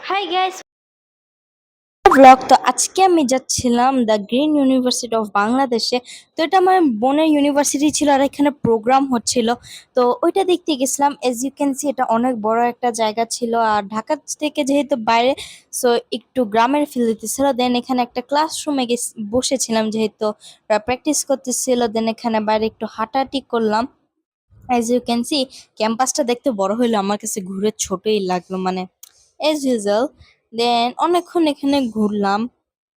Hi guys blog. তো আজকে আমি যাচ্ছিলাম দ্য গ্রিন ইউনিভার্সিটি অফ বাংলাদেশে। তো এটা আমার বোনের ইউনিভার্সিটি ছিল আর এখানে প্রোগ্রাম হচ্ছিল। তো ওইটা দেখতে গেছিলাম। এজ ইউ ক্যান সি এটা অনেক বড় একটা জায়গা ছিল আর ঢাকা থেকে যেহেতু বাইরে, সো একটু গ্রামের ফিল দিতেছিল। দেন এখানে একটা ক্লাসরুমে বসেছিলাম যেহেতু প্র্যাকটিস করতেছিল। দেন এখানে বাইরে একটু হাঁটাহাঁটি করলাম। এজ ইউ ক্যান সি ক্যাম্পাসটা দেখতে বড় হইলো, আমার কাছে ঘুরে ছোটই লাগলো, মানে এজ ইউজুয়াল। দেন অনেকক্ষণ এখানে ঘুরলাম,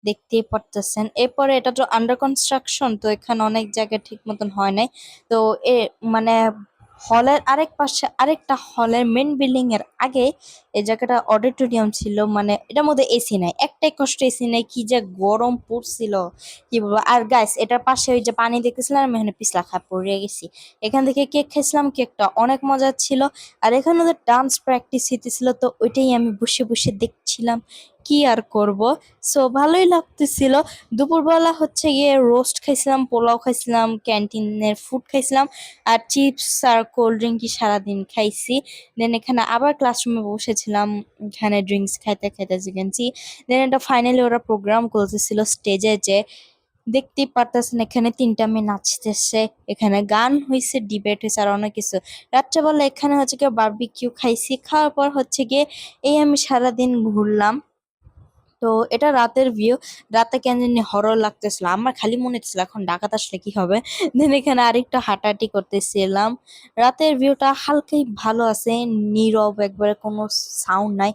দেখতেই পারতেছেন। এরপরে এটা তো আন্ডার কনস্ট্রাকশন, তো এখানে অনেক জায়গায় ঠিক মতন হয় নাই। তো এ মানে হলের আরেক পাশে আরেকটা হলের মেন বিল্ডিং এর আগে এই জায়গাটা অডিটোরিয়াম ছিল। মানে এটার মধ্যে এসি নাই, একটাই কষ্ট এসি নাই, কি যে গরম পড়ছিল কি বলবো। আর গাইস এটার পাশে ওই যে পানি দেখতেছিলাম, আমি এখানে পিছলা খা পড়ে গেছি। এখান থেকে কেক খেয়েছিলাম, কেকটা অনেক মজার ছিল। আর এখানে ওদের ডান্স প্র্যাকটিস হইতেছিল, তো ওইটাই আমি বসে বসে দেখছিলাম, কি আর করব। সো ভালোই লাগতেছিল। দুপুরবেলা হচ্ছে গিয়ে রোস্ট খাইছিলাম, পোলাও খাইছিলাম, ক্যান্টিনের ফুড খাইছিলাম, আর চিপস আর কোল্ড ড্রিঙ্কই সারাদিন খাইছি। দেন এখানে আবার ক্লাসরুমে বসেছিলাম, এখানে ড্রিঙ্কস খাইতে খাইতে জিগেছি। দেন এটা ফাইনালি ওরা প্রোগ্রাম করতেছিল স্টেজে, যে দেখতেই পারতেছেন এখানে ৩টা মেয়ে নাচতেছে, এখানে গান হয়েছে, ডিবেট হয়েছে আর অনেক কিছু। রাত্রেবেলা এখানে হচ্ছে গিয়ে বারবিকিউ খাইছি, খাওয়ার পর হচ্ছে গিয়ে এই আমি সারাদিন ঘুরলাম। তো এটা রাতের ভিউ। রাতে কেন জানি হরর লাগতেছিল, আমার খালি মনে হচ্ছিল এখন ডাকাত আসলে কি হবে। দেন এখানে আরেকটা হাঁটাহাঁটি করতেছিলাম। রাতের ভিউটা হালকাই ভালো আছে, নীরব একবারে, কোনো সাউন্ড নাই,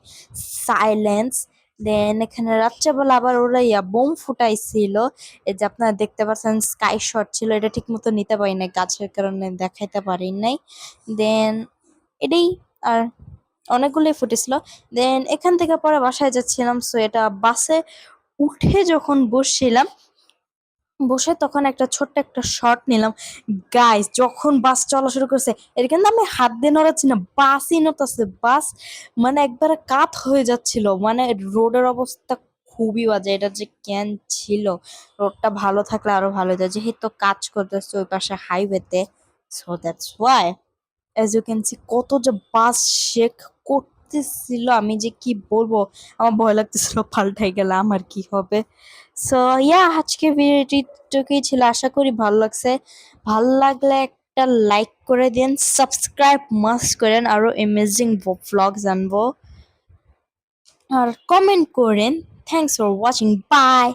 সাইলেন্স। দেন এখানে রাত্রেবেলা আবার ওরা বোম ফুটাইছিল, এই যে আপনারা দেখতে পাচ্ছেন স্কাই শট ছিল, এটা ঠিক মতো নিতে পারি নাই, গাছের কারণে দেখাইতে পারি নাই। দেন এটাই। আর অনেকগুলোই ফুটেছিল। দেন এখান থেকে পরে বাসায় যাচ্ছিলাম, সো এটা বাসে উঠে যখন বসছিলাম, বসে তখন একটা ছোট্ট একটা শট নিলাম। গাইস যখন বাস চলা শুরু করছে, এর কিন্তু আমি হাত দিয়ে নড়াচ্ছি না, বাসই নড়তেছে। বাস মানে একবারে কাত হয়ে যাচ্ছিল, মানে রোডের অবস্থা খুবই বাজে। এটা যে ক্যান ছিল, রোডটা ভালো থাকলে আরো ভালো হতো, যেহেতু কাজ করতেছে ওই পাশে হাইওয়েতে। So that's why as you can see কত যে বাস শেক করতেছিল, আমি যে কি বলবো, আমার ভয় লাগতেছিল পাল্টাই গেলে আমার কি হবে। সো ইয়া, আজকে ভিডিওটুকুই ছিল, আশা করি ভালো লাগছে। ভালো লাগলে একটা লাইক করে দিন, সাবস্ক্রাইব মাস্ট করেন, আরো অ্যামেজিং ভ্লগ জানবো, আর কমেন্ট করেন। Thanks for watching, by.